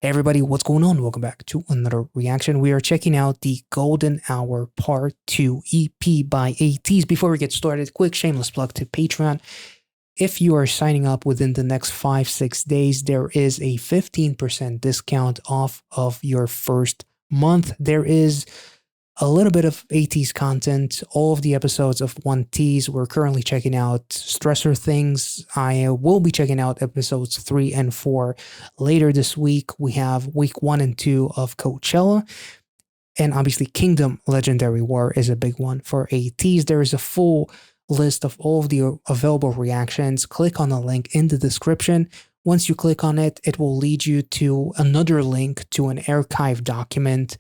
Hey everybody, what's going on? Welcome back to another reaction. We are checking out the Golden Hour Part 2 EP by ATEEZ. Before we get started, quick shameless plug to Patreon. If you are signing up within the next 5-6 days, there is a 15% discount off of your first month. There is a little bit of ATEEZ content, all of the episodes of One Tease. We're currently checking out Stressor Things. I will be checking out episodes 3 and 4 later this week. We have week 1 and 2 of Coachella. And obviously Kingdom Legendary War is a big one for ATEEZ. There is a full list of all of the available reactions. Click on the link in the description. Once you click on it, it will lead you to another link to an archive document.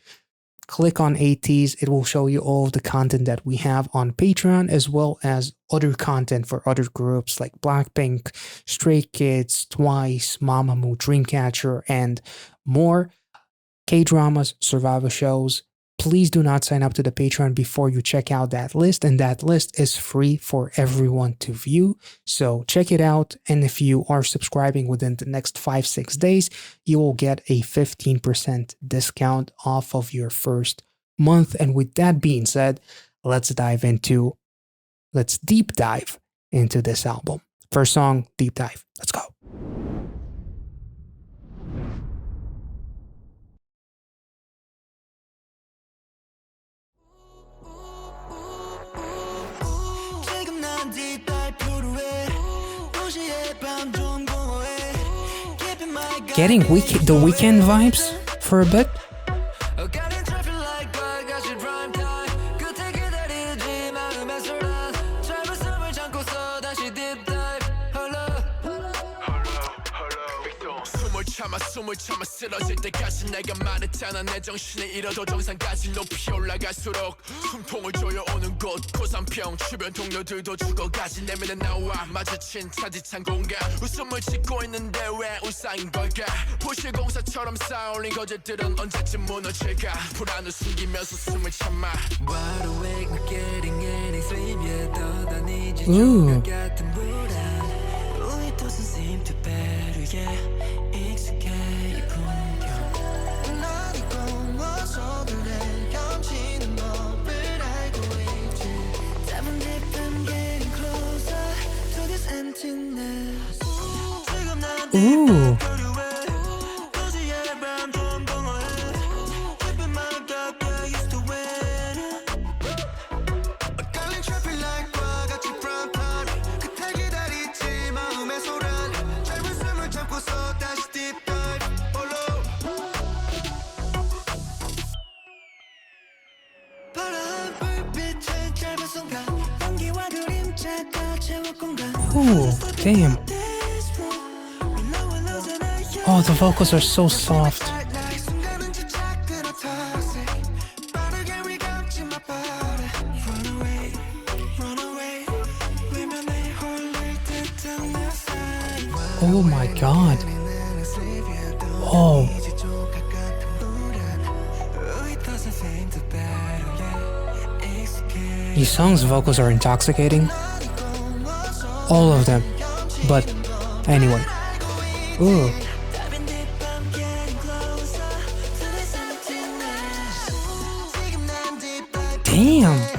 Click on ATEEZ. It will show you all of the content that we have on Patreon, as well as other content for other groups like Blackpink, Stray Kids, Twice, Mamamoo, Dreamcatcher, and more. K-dramas, survival shows. Please do not sign up to the Patreon before you check out that list, and that list is free for everyone to view. So check it out, and if you are subscribing within the next 5-6 days, you will get a 15% discount off of your first month. And with that being said, let's deep dive into this album. First song, deep dive. Let's go. Getting the weekend vibes for a bit. 숨을 참아 쓰러질 때까지 내가 말했잖아 내 정신을 잃어도 정상까지 높이 올라갈수록 숨통을 조여오는 곳 고산평 주변 동료들도 죽어가지 내면은 나와 마주친 차디찬 공간 웃음을 짓고 있는데 왜 울상인 걸까 부실공사처럼 쌓아올린 거짓들은 언제쯤 무너질까 불안을 숨기면서 숨을 참아 Wide awake not getting any sleep yet 떠다니지 죽을 같은 불안 It doesn't seem to better yet Ooh. Ooh, damn. Oh, the vocals are so soft. Oh my god. Oh. These songs' vocals are intoxicating. All of them. But anyway. Ooh. Damn.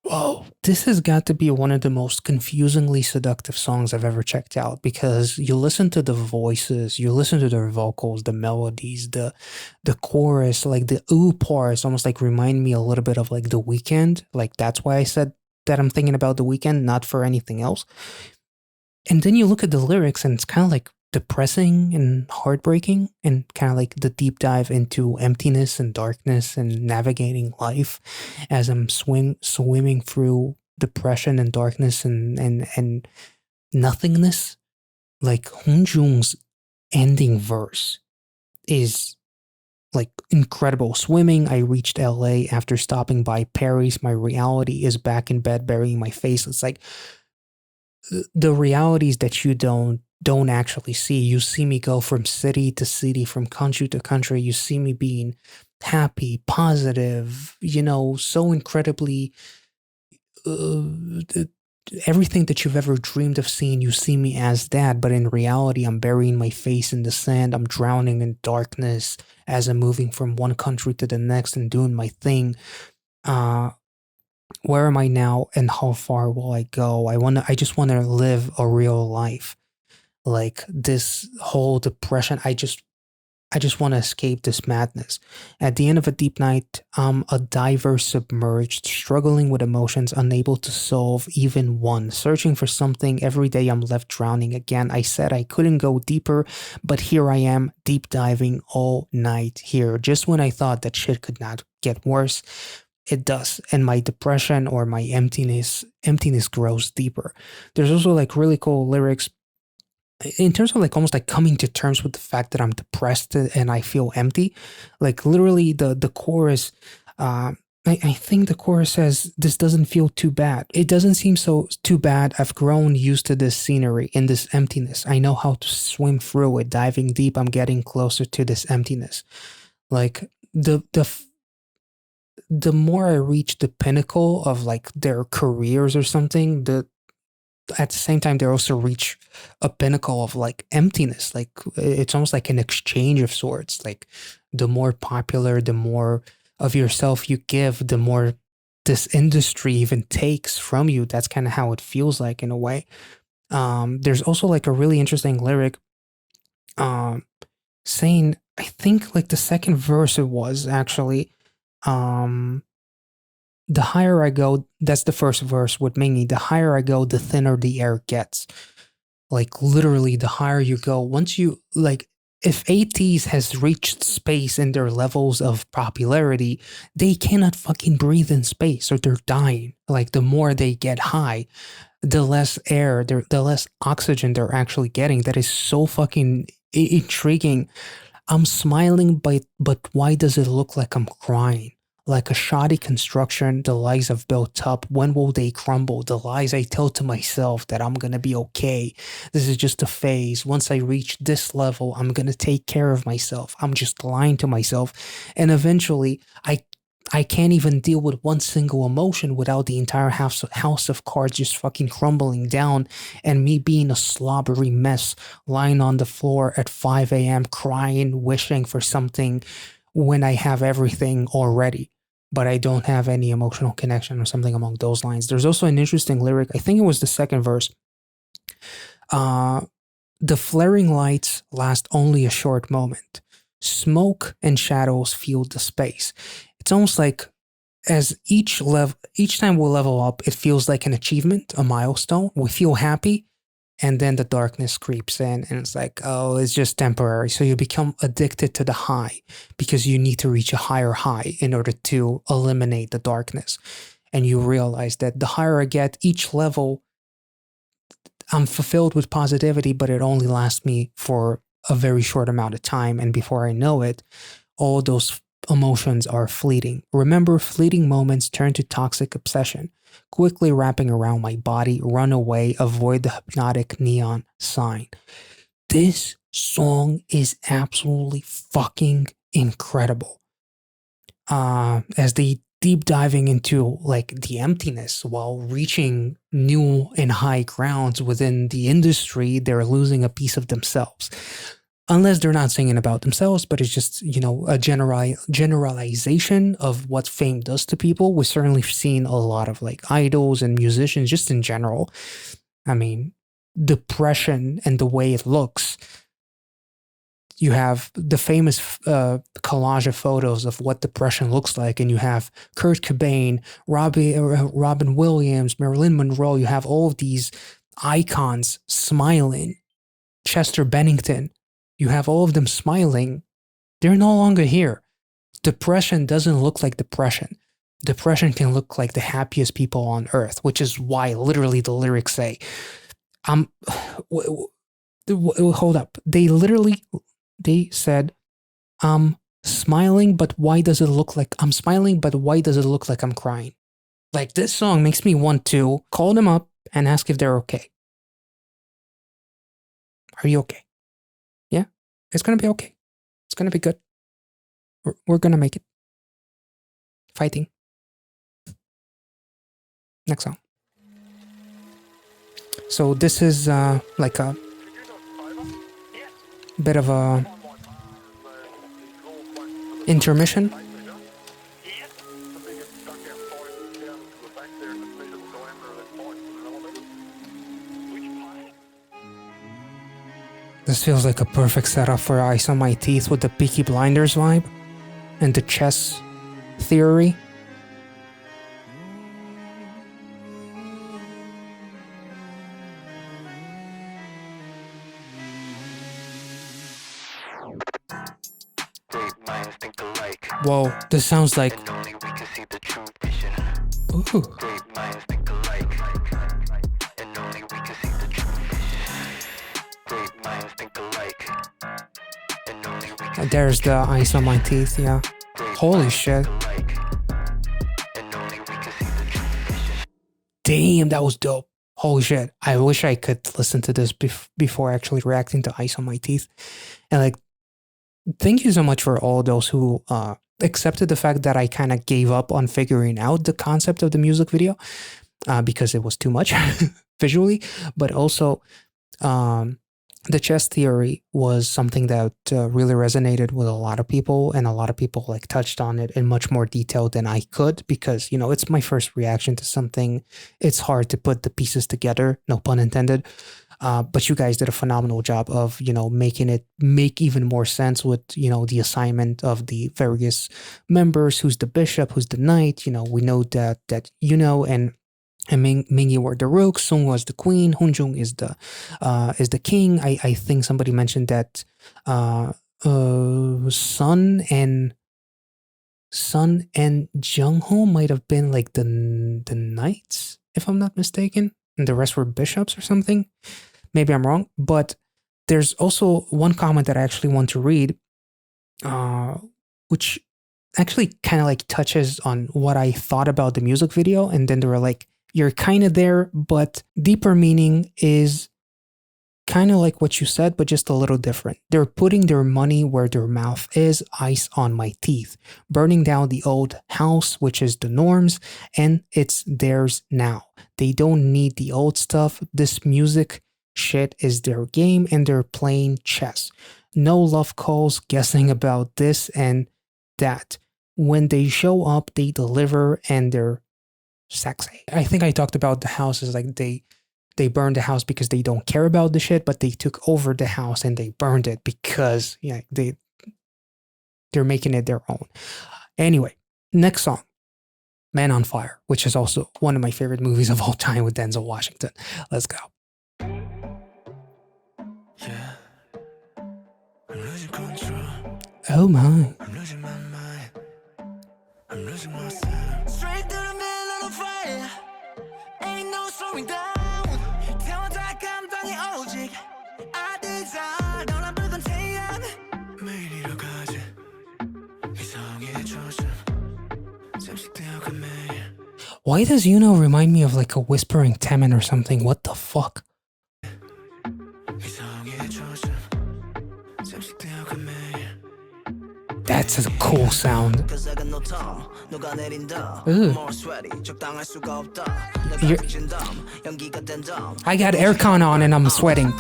Whoa, this has got to be one of the most confusingly seductive songs I've ever checked out, because you listen to the voices, you listen to their vocals, the melodies, the chorus, like the ooh parts almost like remind me a little bit of like The Weeknd. Like that's why I said that I'm thinking about The Weeknd, not for anything else. And then you look at the lyrics and it's kind of like depressing and heartbreaking, and kind of like the deep dive into emptiness and darkness and navigating life as I'm swimming through depression and darkness and nothingness. Like Hunjung's ending verse is like incredible. Swimming, I reached LA after stopping by Paris. My reality is back in bed, burying my face. It's like the realities that you don't actually see. You see me go from city to city, from country to country. You see me being happy, positive, so incredibly uh, everything that you've ever dreamed of seeing, you see me as that. But in reality, I'm burying my face in the sand. I'm drowning in darkness as I'm moving from one country to the next and doing my thing. Uh, where am I now and how far will I go? I just want to live a real life. Like this whole depression, I just want to escape this madness. At the end of a deep night, I'm a diver submerged, struggling with emotions, unable to solve even one. Searching for something, every day I'm left drowning again. I said I couldn't go deeper, but here I am, deep diving all night here. Just when I thought that shit could not get worse, it does. And my depression or my emptiness grows deeper. There's also like really cool lyrics in terms of like almost like coming to terms with the fact that I'm depressed and I feel empty. Like literally the chorus, I think the chorus says, "This doesn't feel too bad. It doesn't seem so too bad. I've grown used to this scenery in this emptiness. I know how to swim through it. Diving deep, I'm getting closer to this emptiness." Like the more I reach the pinnacle of like their careers or something, the at the same time they also reach a pinnacle of like emptiness. Like it's almost like an exchange of sorts. Like the more popular, the more of yourself you give, the more this industry even takes from you. That's kind of how it feels like in a way. There's also like a really interesting lyric um saying, I think like the second verse it was actually, um the higher I go, that's the first verse with Mingy, the higher I go, the thinner the air gets. Like literally, the higher you go, once you like, if ATEEZ has reached space in their levels of popularity, they cannot fucking breathe in space or they're dying. Like the more they get high, the less air, the less oxygen they're actually getting. That is so fucking intriguing. I'm smiling, but why does it look like I'm crying? Like a shoddy construction, the lies I've built up, when will they crumble? The lies I tell to myself that I'm gonna be okay. This is just a phase. Once I reach this level, I'm gonna take care of myself. I'm just lying to myself. And eventually, I can't even deal with one single emotion without the entire house of cards just fucking crumbling down and me being a slobbery mess lying on the floor at 5 a.m. crying, wishing for something when I have everything already, but I don't have any emotional connection or something along those lines. There's also an interesting lyric. I think it was the second verse. The flaring lights last only a short moment. Smoke and shadows fill the space. It's almost like as each time we level up, it feels like an achievement, a milestone. We feel happy, and then the darkness creeps in, and it's like, oh, it's just temporary. So you become addicted to the high because you need to reach a higher high in order to eliminate the darkness. And you realize that the higher I get, each level, I'm fulfilled with positivity, but it only lasts me for a very short amount of time. And before I know it, all those emotions are fleeting. Remember, fleeting moments turn to toxic obsession, quickly wrapping around my body. Run away, avoid the hypnotic neon sign. This song is absolutely fucking incredible. As they deep diving into like the emptiness while reaching new and high grounds within the industry, they're losing a piece of themselves. Unless they're not singing about themselves, but it's just, a generalization of what fame does to people. We've certainly seen a lot of like idols and musicians just in general. I mean, depression and the way it looks. You have the famous collage of photos of what depression looks like, and you have Kurt Cobain, Robin Williams, Marilyn Monroe. You have all of these icons smiling, Chester Bennington. You have all of them smiling. They're no longer here. Depression doesn't look like depression. Depression can look like the happiest people on earth, which is why literally the lyrics say, hold up. They said, I'm smiling, but why does it look like I'm smiling, but why does it look like I'm crying? Like, this song makes me want to call them up and ask if they're okay. Are you okay? Yeah, it's gonna be okay. It's gonna be good. We're gonna make it. Fighting. Next song. So this is like a bit of a intermission. This feels like a perfect setup for Ice on My Teeth with the Peaky Blinders vibe and the chess theory. Whoa, this sounds like... Ooh. There's the Ice on My Teeth, yeah. Holy shit. Damn, that was dope. Holy shit. I wish I could listen to this before actually reacting to Ice on My Teeth. And like, thank you so much for all those who accepted the fact that I kind of gave up on figuring out the concept of the music video because it was too much visually, but also the chess theory was something that really resonated with a lot of people, and a lot of people like touched on it in much more detail than I could because, you know, it's my first reaction to something. It's hard to put the pieces together, no pun intended. But you guys did a phenomenal job of, you know, making it make even more sense with, you know, the assignment of the various members. Who's the bishop? Who's the knight? You know, we know that you know, and Mingi were the rooks, Sung was the queen, Hunjung is the king. I think somebody mentioned that Sun and Jungho might have been like the knights, if I'm not mistaken, and the rest were bishops or something. Maybe I'm wrong, but there's also one comment that I actually want to read, which actually kind of like touches on what I thought about the music video. And then they were like, you're kind of there, but deeper meaning is kind of like what you said, but just a little different. They're putting their money where their mouth is, Ice on My Teeth, burning down the old house, which is the norms, and it's theirs now. They don't need the old stuff. This music shit is their game, and they're playing chess. No love calls, guessing about this and that. When they show up, they deliver, and they're sexy. I think I talked about the houses, like they burned the house because they don't care about the shit, but they took over the house and they burned it because, yeah, they're making it their own. Anyway, next song, Man on Fire, which is also one of my favorite movies of all time with Denzel Washington. Let's go. Yeah. I'm losing control. Oh my. I'm losing my mind. I'm losing myself. Straight to the middle of fire. Ain't no slowing down. 태워다 감당이 오직 ATEEZ 너랑 붉은 태양. 매일 잃어가지 이상의 조짐. 잠식되어가 매일. Why does Yuno remind me of like a whispering Taman or something? What the fuck? That's a cool sound. I got aircon on and I'm sweating.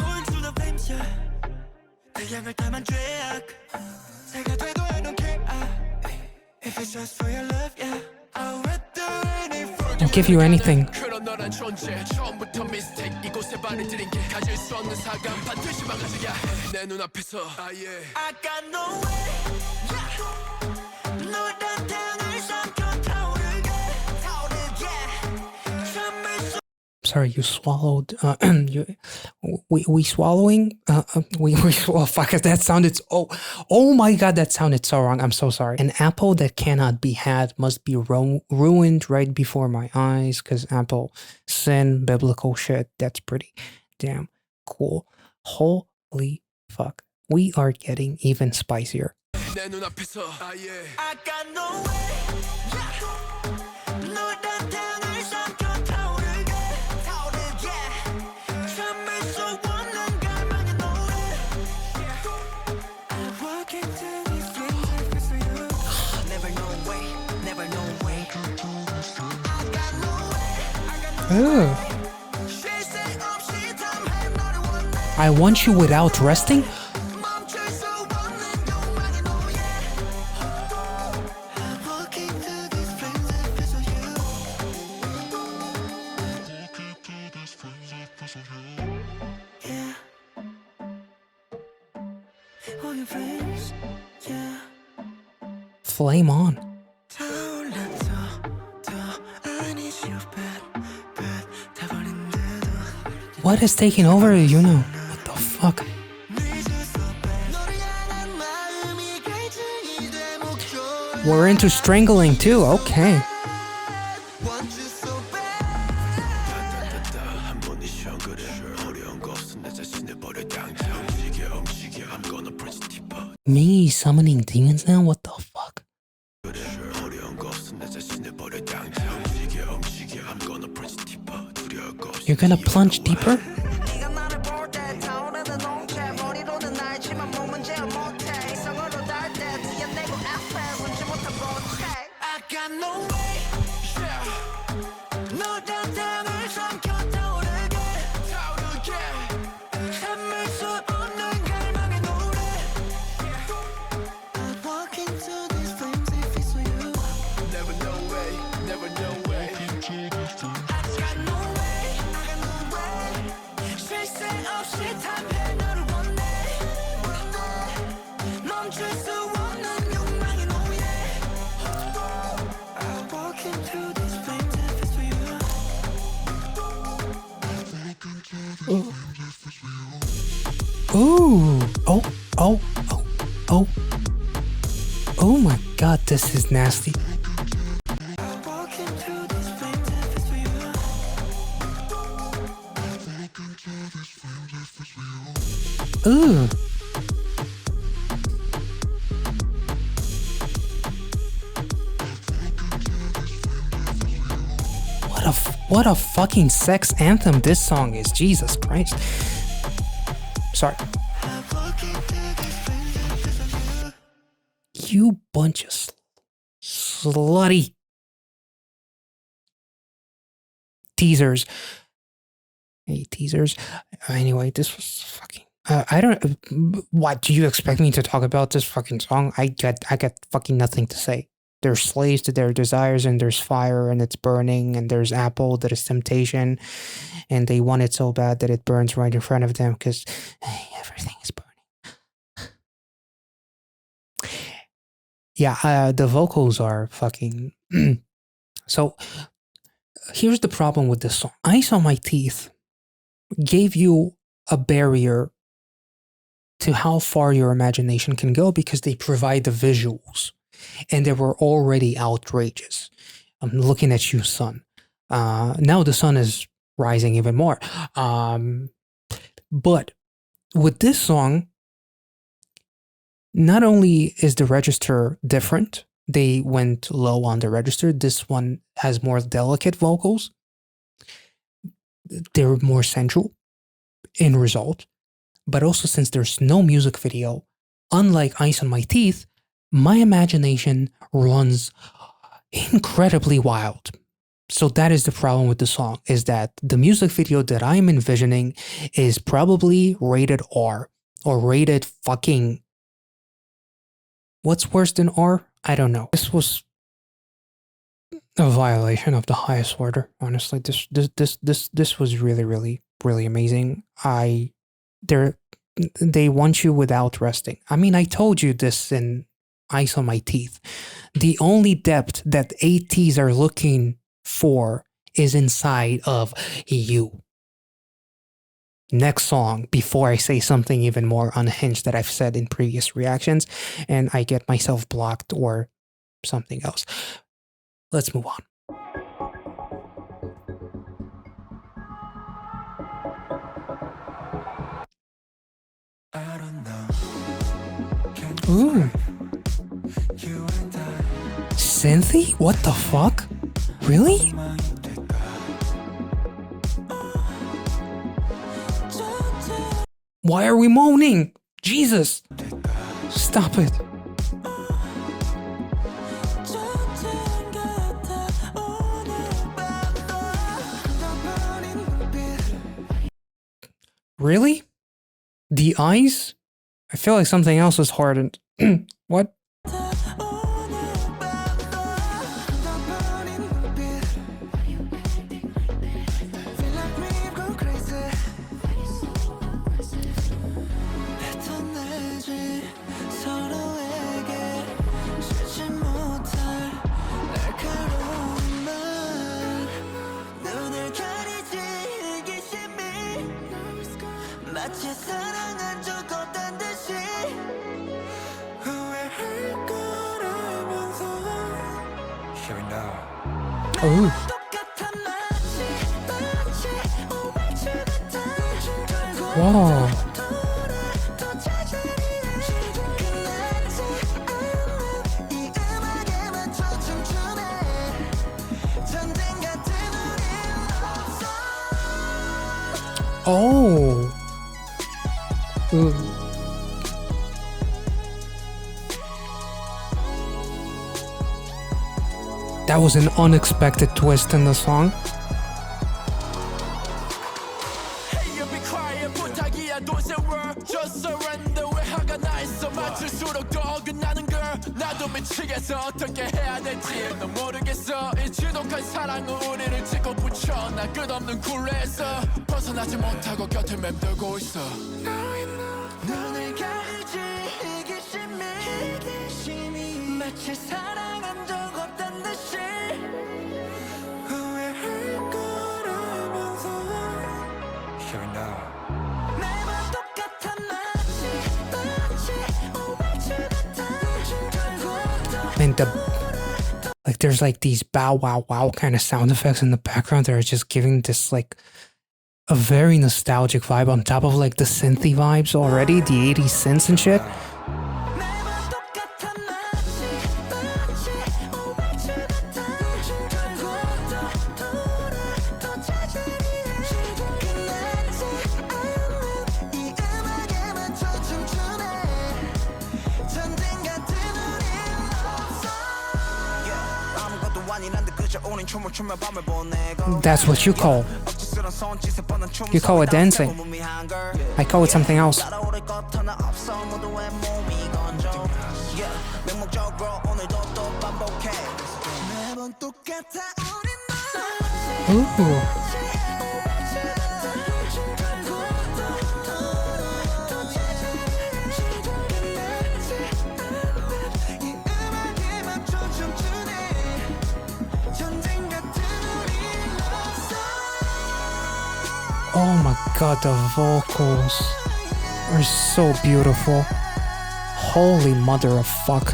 I'll give you anything. sorry, you swallowed. We swallowing. Oh fuck! That sounded. Oh my god, that sounded so wrong. I'm so sorry. An apple that cannot be had must be ruined right before my eyes. Cause apple sin, biblical shit. That's pretty damn cool. Holy fuck! We are getting even spicier. Ugh. I want you without resting? Flame on. What is taking over? You know. What the fuck? We're into strangling too. Okay. Me summoning demons now? What the fuck? You're gonna plunge deeper? Ooh. Oh my god, this is nasty. Ooh. What a fucking sex anthem this song is. Jesus Christ. Sorry. You bunch of slutty teasers. Hey, teasers. Anyway, this was fucking... I don't... What, do you expect me to talk about this fucking song? I got fucking nothing to say. There's slaves to their desires, and there's fire, and it's burning, and there's apple that is temptation, and they want it so bad that it burns right in front of them because everything is burning. Yeah, the vocals are fucking... So, here's the problem with this song. Ice on My Teeth gave you a barrier to how far your imagination can go because they provide the visuals. And they were already outrageous. I'm looking at you, sun. Now the sun is rising even more. But with this song, not only is the register different, they went low on the register. This one has more delicate vocals. They're more sensual in result. But also, since there's no music video, unlike Ice on My Teeth, my imagination runs incredibly wild. So that is the problem with the song, is that the music video that I'm envisioning is probably rated R or rated fucking... What's worse than R? I don't know. This was a violation of the highest order. Honestly, this was really amazing. They want you without resting. I mean, I told you this in Ice on My Teeth. The only depth that ATEEZ are looking for is inside of you. Next song, before I say something even more unhinged that I've said in previous reactions and I get myself blocked or something else. Let's move on. Ooh. Synthy? What the fuck? Really? Why are we moaning? Jesus! Stop it. Really? The eyes? I feel like something else is hardened. What? Ooh. Whoa. Oh. Ooh. That was an unexpected twist in the song. And there's like these bow wow wow kind of sound effects in the background that are just giving this like a very nostalgic vibe on top of like the synthy vibes already, the 80s synths and shit. That's what you call. You call it dancing. I call it something else. Ooh. Oh my god, the vocals are so beautiful. Holy mother of fuck.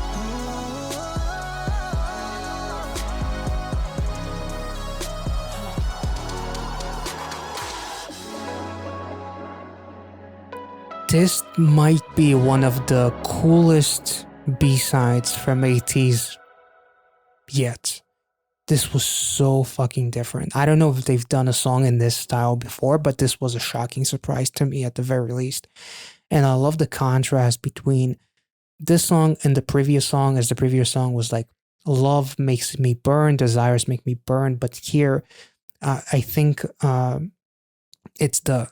This might be one of the coolest B-sides from ATEEZ yet. This was so fucking different. I don't know if they've done a song in this style before, but this was a shocking surprise to me at the very least. And I love the contrast between this song and the previous song, as the previous song was like, love makes me burn, desires make me burn. But here, I think it's the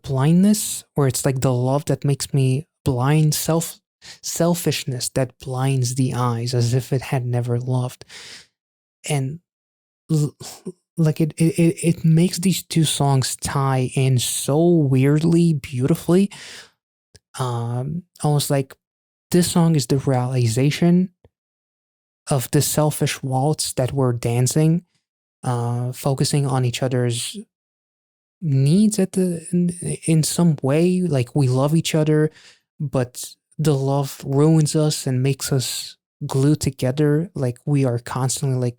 blindness, or it's like the love that makes me blind, selfishness that blinds the eyes, as if it had never loved. And like it makes these two songs tie in so weirdly beautifully. Almost like this song is the realization of the selfish waltz that we're dancing, focusing on each other's needs in some way. Like we love each other, but the love ruins us and makes us glued together. Like we are constantly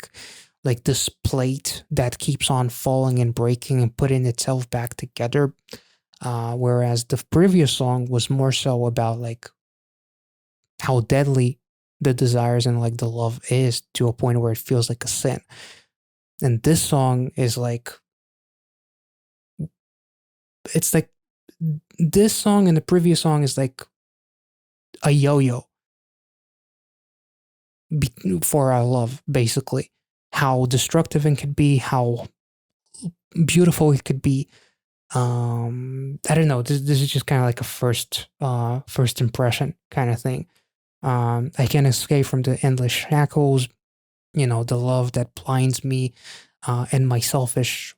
like this plate that keeps on falling and breaking and putting itself back together. Whereas the previous song was more so about like how deadly the desires and like the love is, to a point where it feels like a sin. And this song is like, it's like this song and the previous song is like a yo-yo for our love, basically. How destructive it could be, how beautiful it could be. I don't know. This is just kind of like a first impression kind of thing. I can't escape from the endless shackles, you know, the love that blinds me, and my selfish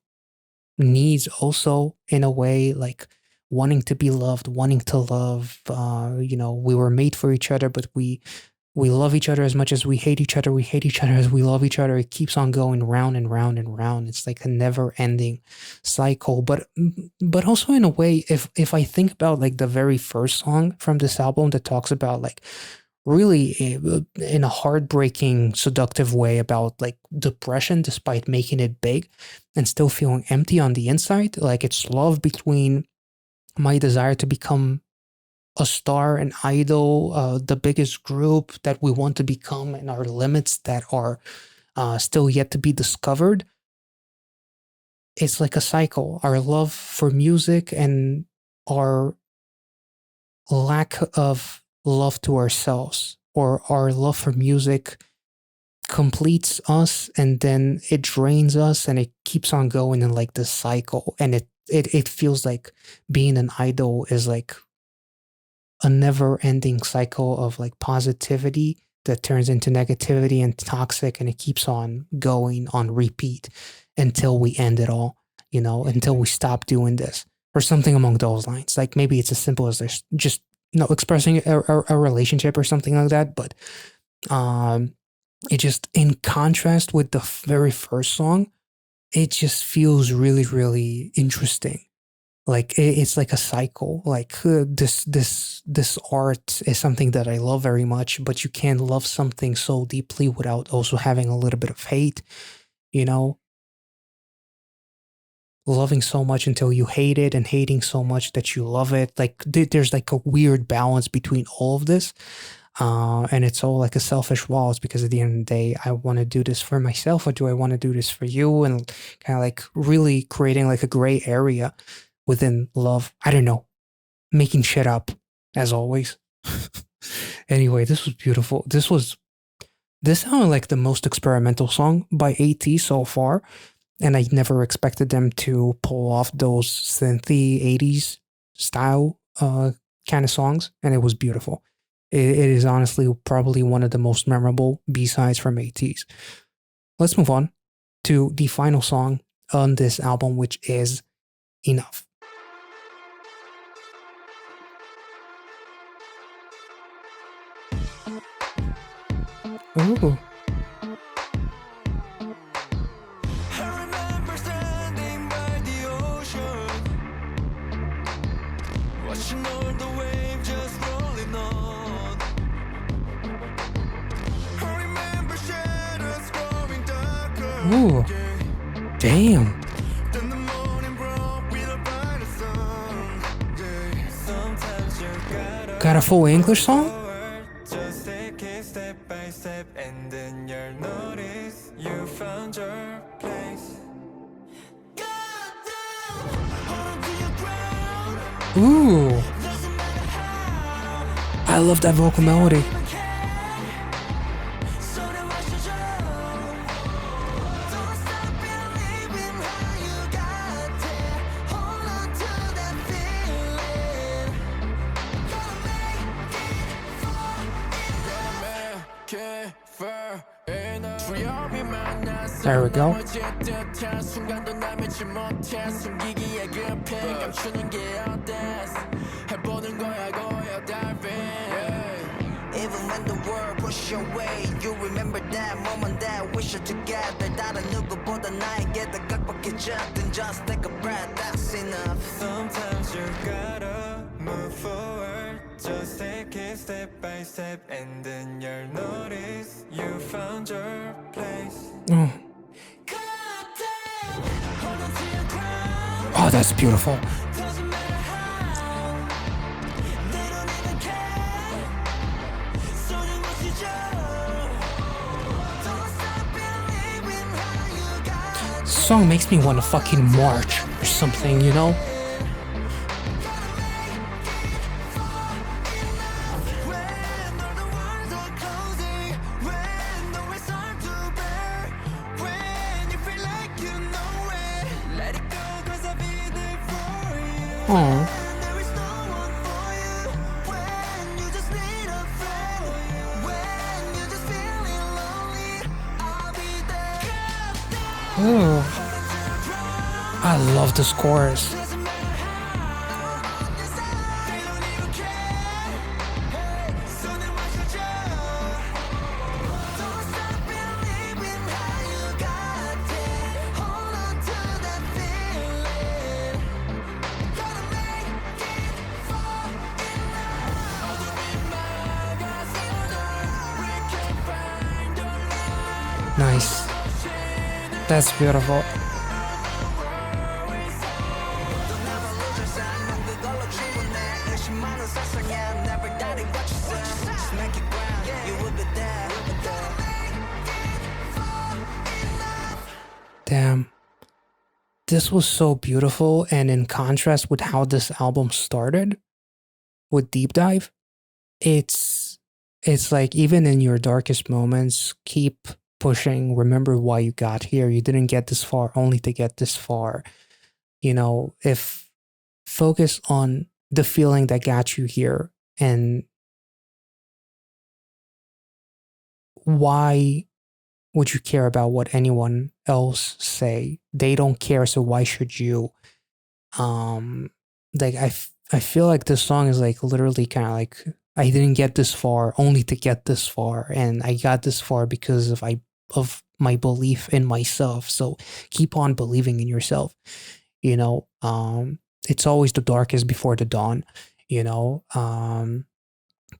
needs also, in a way, like wanting to be loved, wanting to love. You know, we were made for each other, but we love each other as much as we hate each other. We hate each other as we love each other. It keeps on going round and round and round. It's like a never-ending cycle. But also in a way, if I think about like the very first song from this album that talks about like really in a heartbreaking, seductive way about like depression, despite making it big and still feeling empty on the inside. Like it's love between my desire to become a star, an idol, the biggest group that we want to become, and our limits that are still yet to be discovered. It's like a cycle. Our love for music and our lack of love to ourselves, or our love for music completes us and then it drains us, and it keeps on going in like this cycle. And it feels like being an idol is like a never-ending cycle of like positivity that turns into negativity and toxic, and it keeps on going on repeat until we end it all, you know, until we stop doing this, or something along those lines. Like maybe it's as simple as there's just, you know, expressing a relationship or something like that. But it just, in contrast with the very first song, it just feels really, really interesting. Like it's like a cycle. Like this art is something that I love very much, but you can't love something so deeply without also having a little bit of hate, you know? Loving so much until you hate it, and hating so much that you love it. Like there's like a weird balance between all of this. And it's all like a selfish waltz, because at the end of the day, I want to do this for myself, or do I want to do this for you? And kind of like really creating like a gray area within love. I don't know, making shit up as always. Anyway, this was beautiful. This sounded like the most experimental song by ATEEZ so far, and I never expected them to pull off those synthy 80s style kind of songs, and it was beautiful. It is honestly probably one of the most memorable B-sides from ATEEZ. Let's move on to the final song on this album, which is Enough. Ooh. I remember standing by the ocean, watching all the waves just rolling on. I remember shadows growing darker. Ooh. Damn. Then the morning broke with a brighter sun. Sometimes you gotta Got a full English song? just take it step by step, and then you'll notice you found your place. Ooh. I love that vocal melody. There we go. Even when the world pushes you away, you remember that moment that we should together. 다른 누구보다 나에게 더 각박해졌던 just take a breath, that's enough. Sometimes you gotta move forward, just take it step by step, and then you'll notice you found your place. Oh, that's beautiful. This song makes me want to fucking march or something, you know? Oh. Ooh. I love this chorus. Nice. That's beautiful. Damn. This was so beautiful, and in contrast with how this album started with Deep Dive, it's like even in your darkest moments, keep pushing. Remember why you got here. You didn't get this far only to get this far. You know, if focus on the feeling that got you here, and why would you care about what anyone else say? They don't care, so why should you? Like I feel like this song is like literally kind of like, I didn't get this far only to get this far, and I got this far because of my belief in myself. So keep on believing in yourself. You know, it's always the darkest before the dawn. You know,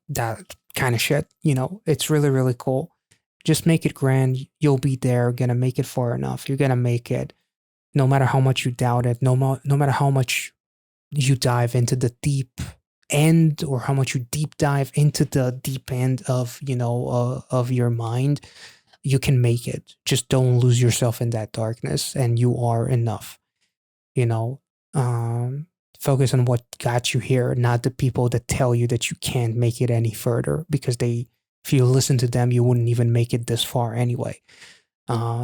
that kind of shit. You know, it's really really cool. Just make it grand. You'll be there. Gonna make it far enough. You're gonna make it. No matter how much you doubt it. No matter how much you dive into the deep end, or how much you deep dive into the deep end of, you know, of your mind, you can make it. Just don't lose yourself in that darkness, and you are enough. You know, focus on what got you here, not the people that tell you that you can't make it any further, because if you listen to them, you wouldn't even make it this far anyway.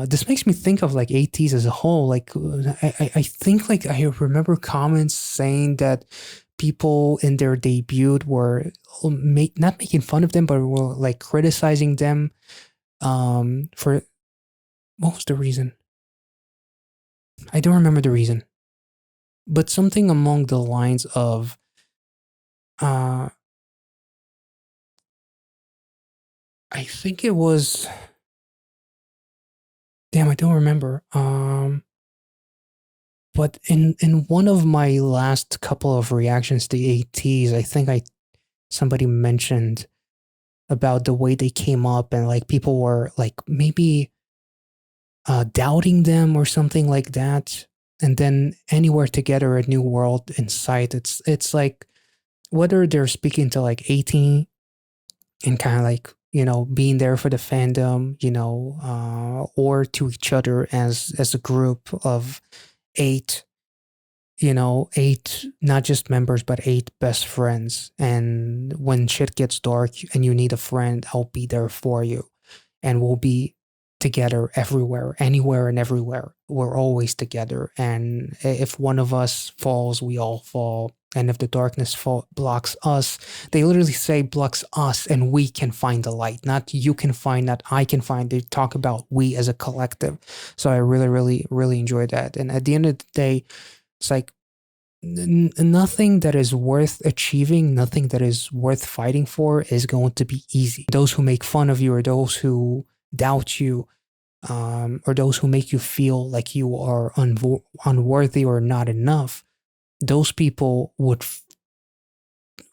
This makes me think of like ATEEZ as a whole. Like I think like I remember comments saying that people in their debut were not making fun of them, but were like criticizing them for, what was the reason? I don't remember the reason, but something along the lines of I think it was, damn, I don't remember. But in one of my last couple of reactions to ATEEZ, I think somebody mentioned about the way they came up, and like people were like maybe doubting them or something like that. And then Anywhere Together, A New World in Sight. It's like whether they're speaking to like 18 and kind of like, you know, being there for the fandom, you know, or to each other as a group of 8, you know, 8 not just members, but 8 best friends. And when shit gets dark and you need a friend, I'll be there for you, and we'll be together everywhere, anywhere and everywhere. We're always together, and if one of us falls, we all fall. And if the darkness blocks us, they literally say blocks us, and we can find the light. Not you can find, not I can find. They talk about we as a collective. So I really, really, really enjoyed that. And at the end of the day, it's like nothing that is worth achieving, nothing that is worth fighting for is going to be easy. Those who make fun of you, or those who doubt you, or those who make you feel like you are unworthy or not enough, those people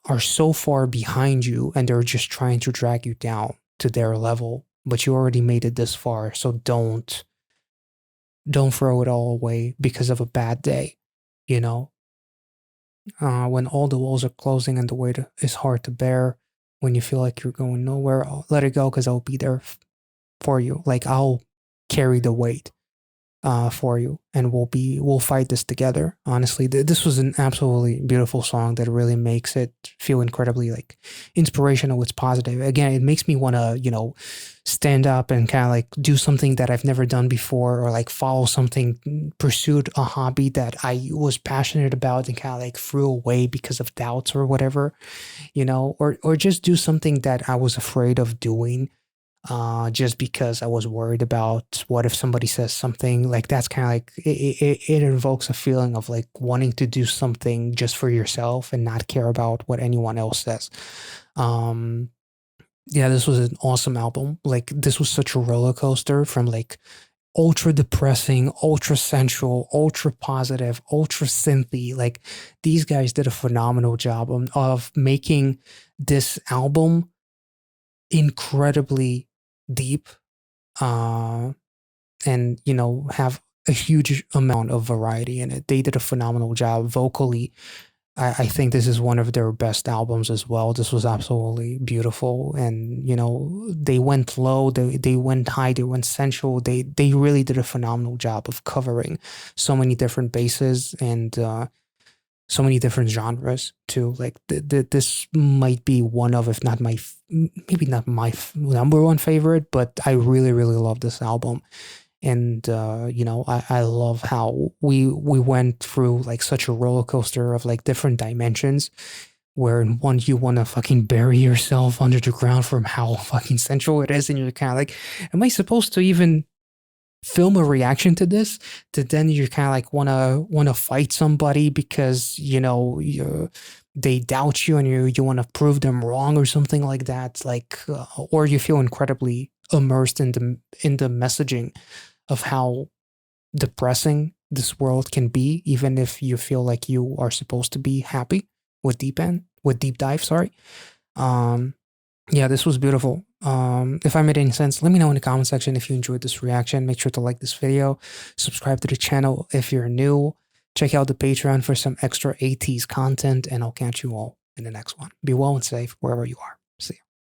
are so far behind you, and they're just trying to drag you down to their level. But you already made it this far, so don't throw it all away because of a bad day. You know, when all the walls are closing and the weight is hard to bear, when you feel like you're going nowhere, let it go, because I'll be there for you. Like, I'll carry the weight for you, and we'll fight this together. Honestly, this was an absolutely beautiful song that really makes it feel incredibly like inspirational. It's positive. Again, it makes me want to, stand up and kind of like do something that I've never done before, or like follow something, pursued a hobby that I was passionate about and kind of like threw away because of doubts or whatever, or just do something that I was afraid of doing, just because I was worried about what if somebody says something. Like, that's kind of like it invokes a feeling of like wanting to do something just for yourself and not care about what anyone else says. Yeah, this was an awesome album. Like, this was such a roller coaster from like ultra depressing, ultra sensual, ultra positive, ultra synthy. Like, these guys did a phenomenal job of making this album incredibly deep, and have a huge amount of variety in it. They did a phenomenal job vocally. I think this is one of their best albums as well. This was absolutely beautiful, and they went low, they went high, they went sensual. They really did a phenomenal job of covering so many different bases, and so many different genres too. Like, this might be one of, if not my, maybe not my number one favorite, but I really, really love this album. And I love how we went through like such a roller coaster of like different dimensions, where in one you want to fucking bury yourself under the ground from how fucking sensual it is, and you're kind of like, am I supposed to even film a reaction to this? To then you kind of like want to fight somebody because they doubt you, and you want to prove them wrong or something like that. Like, or you feel incredibly immersed in the messaging of how depressing this world can be, even if you feel like you are supposed to be happy. With Deep Dive, sorry. Yeah, this was beautiful. If I made any sense, let me know in the comment section. If you enjoyed this reaction, make sure to like this video, subscribe to the channel if you're new, check out the Patreon for some extra ATEEZ content, and I'll catch you all in the next one. Be well and safe wherever you are.